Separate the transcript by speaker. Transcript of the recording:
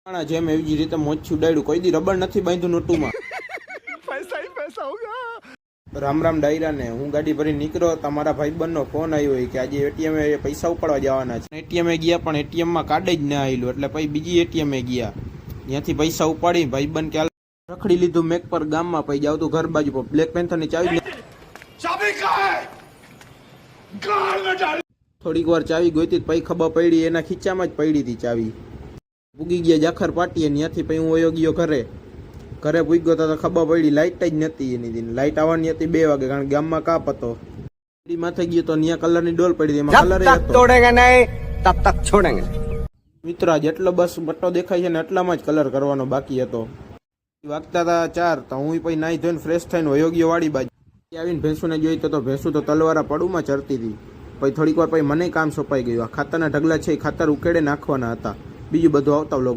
Speaker 1: જેમ એવી જ રીતે મોજ છુડાડ્યું, કોઈ દી રબર નથી બાંધ્યું નોટુમાં.
Speaker 2: पैसा ही पैसा होगा।
Speaker 1: રામ રામ ડાયરા ને હું ગાડી ભરી નીકળ્યો, તમારા ભાઈબંધનો ફોન આવ્યો કે આજે એટીએમ પૈસા ઉપાડવા જવાના છે. એટીએમ ગયા પણ એટીએમ માં કાર્ડ જ ના આવેલું, એટલે પછી બીજી એટીએમ ગયા, ત્યાંથી પૈસા ઉપાડી ભાઈબંધ કે રખડી લીધું મેક પર ગામમાં. પછી જાવ તું ઘર બાજુ પર બ્લેક પેન્થર ની ચાવી થોડીક વાર ચાવી ગોતી, પછી ખબર પડી એના ખીચામાં જ પડી હતી ચાવી. પૂગી ગયા જાખર પાટીએ, ત્યાંથી પછી હું વયો ગયો ઘરે પૂગ્યો તો ખબર પડી લાઇટ જ નથી એની. લાઇટ આવવાની હતી 2 વાગે, કારણ કે ગામમાં કાપ હતો. માથે ગયો તો ત્યાં કલરની ડોલ પડી, એમાં કલર
Speaker 2: तोड़ेंगे नहीं तब तक छोड़ेंगे।
Speaker 1: મિત્ર જેટલો બસ બટ્ટો દેખાય છે ને એટલામાં જ કલર કરવાનો બાકી હતો. વાગતા હતા 4 તો હું પછી નાઈ ધોઈને ફ્રેશ થઈને વયો ગયો વાડી બાજુ. આવીને ભેંસુને જોઈ તો ભેંસુ તો તલવારા પડુમાં ચરતી હતી. પછી થોડીક વાર પછી મને કામ સોંપાઈ ગયું. આ ખાતરના ઢગલા છે એ ખાતર ઉકેડે નાખવાના હતા. બીજું બધું આવતા વ્લોગમાં.